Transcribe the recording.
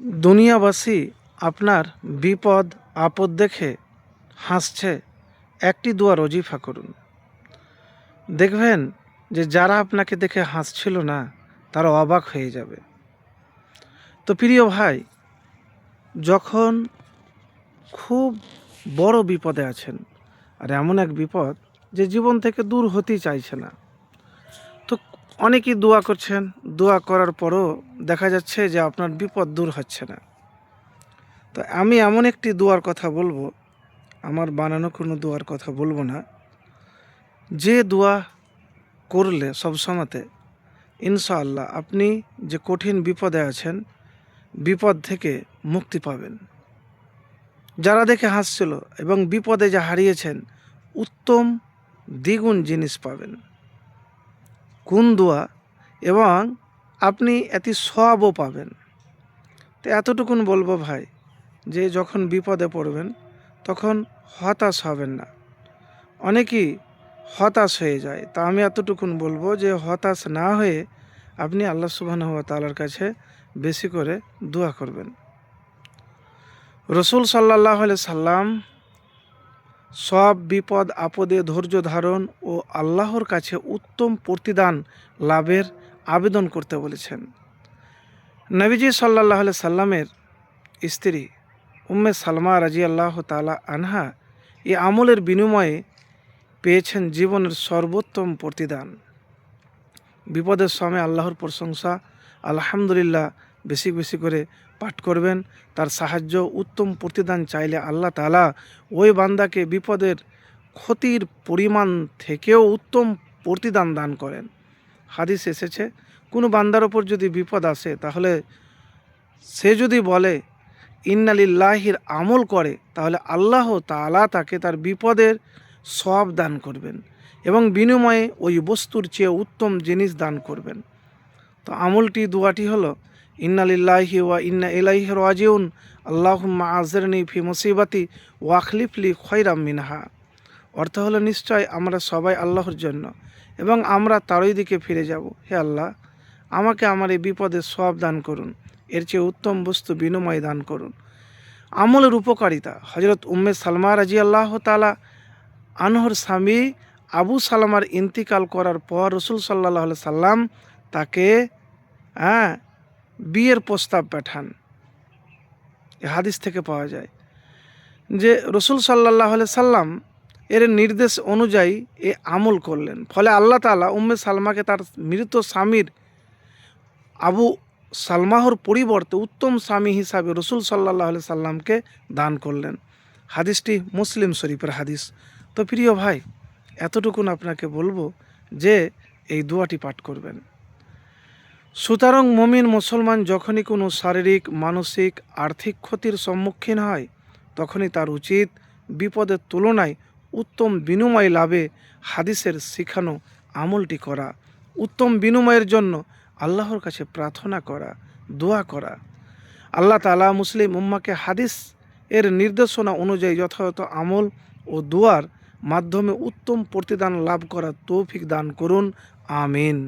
দুনিয়াবাসী আপনার বিপদ আপদ দেখে হাসছে, একটি দোয়া ওজিফা করুন। দেখবেন যে যারা আপনাকে দেখে হাসছিল না তারা অবাক হয়ে যাবে। তো প্রিয় ভাই, যখন খুব বড় বিপদে আছেন, আর এমন এক বিপদ যে জীবন থেকে দূর হতেই চাইছে না, তো অনেকেই দোয়া করছেন, দোয়া করার পরও দেখা যাচ্ছে যে আপনার বিপদ দূর হচ্ছে না। তো আমি এমন একটি দোয়ার কথা বলবো, আমার বানানো কোনো দোয়ার কথা বলবো না, যে দোয়া করলে সবসময়তে ইনশাআল্লাহ আপনি যে কঠিন বিপদে আছেন, বিপদ থেকে মুক্তি পাবেন। যারা দেখে হাসছিল এবং বিপদে যা হারিয়েছেন, উত্তম দ্বিগুণ জিনিস পাবেন। কোন দোয়া, এবং আপনি এটি সওয়াবও পাবেন। তো এতটুকুন বলবো ভাই, যে যখন বিপদে পড়বেন তখন হতাশ হবেন না। অনেকেই হতাশ হয়ে যায়, তা আমি এতটুকুন বলবো যে হতাশ না হয়ে আপনি আল্লাহ সুবহানাহু ওয়া তাআলার কাছে বেশি করে দোয়া করবেন। রসুল সাল্লাল্লাহু আলাইহি সাল্লাম সব বিপদ আপদে ধৈর্য ধারণ ও আল্লাহর কাছে উত্তম প্রতিদান লাভের আবেদন করতে বলেছেন। নবীজি সাল্লাল্লাহু আলাইহি সাল্লামের স্ত্রী উম্মে সালমা রাদিয়াল্লাহু তাআলা আনহা এই আমলের বিনিময়ে পেয়েছেন জীবনের সর্বোত্তম প্রতিদান। বিপদের সময় আল্লাহর প্রশংসা আলহামদুলিল্লাহ বেশি বেশি করে পাঠ করবেন। তার সাহায্য উত্তম প্রতিদান চাইলে আল্লাহ তাআলা ওই বান্দাকে বিপদের ক্ষতির পরিমাণ থেকেও উত্তম প্রতিদান দান করেন। হাদিস এসেছে, কোনো বান্দার ওপর যদি বিপদ আসে, তাহলে সে যদি বলে ইন্না লিল্লাহির আমল করে, তাহলে আল্লাহ তাআলা তাকে তার বিপদের সওয়াব দান করবেন এবং বিনিময়ে ওই বস্তুর চেয়ে উত্তম জিনিস দান করবেন। তো আমলটি দোয়াটি হলো ইন্না লিল্লাহি ওয়া ইন্না ইলাইহি রাজিউন আল্লাহুম্মা আযিরনি ফি মুসিবাতি ওয়া আখলিফ লি খায়রাম মিনহা। অর্থ হলো, নিশ্চয় আমরা সবাই আল্লাহর জন্য এবং আমরা তারই দিকে ফিরে যাব। হে আল্লাহ, আমাকে আমার এই বিপদের সওয়াব দান করুন, এর চেয়ে উত্তম বস্তু বিনিময় দান করুন। আমলের উপকারিতা। হযরত উম্মে সালমা রাদিয়াল্লাহু তাআলা আনহর স্বামী আবু সালামার ইন্তিকাল করার পর রসুল সাল্লাল্লাহু আলাইহি সাল্লাম তাকে বিয়ের প্রস্তাব পাঠান। এ হাদিস থেকে পাওয়া যায় যে রসুল সাল্লাল্লাহু আলাইহি সাল্লাম এর নির্দেশ অনুযায়ী এ আমল করলেন। ফলে আল্লাহ তাআলা উম্মে সালমাকে তার মৃত স্বামীর আবু সালমাহর পরিবর্তে উত্তম স্বামী হিসাবে রসুল সাল্লাল্লাহু আলাইহি সাল্লামকে দান করলেন। হাদিসটি মুসলিম শরীফের হাদিস। তো প্রিয় ভাই, এতটুকুন আপনাকে বলবো যে এই দোয়াটি পাঠ করবেন। সুতরাং মুমিন মুসলমান যখনই কোনো শারীরিক, মানসিক, আর্থিক ক্ষতির সম্মুখীন হয়, তখনই তার উচিত বিপদের তুলনায় উত্তম বিনিময় লাভে হাদিসের শিখানো আমলটি করা, উত্তম বিনিময়ের জন্য আল্লাহর কাছে প্রার্থনা করা, দোয়া করা। আল্লাহ তাআলা মুসলিম উম্মাহকে হাদিস এর নির্দেশনা অনুযায়ী যথাযথ আমল ও দোয়ার মাধ্যমে উত্তম প্রতিদান লাভ করার তৌফিক দান করুন। আমিন।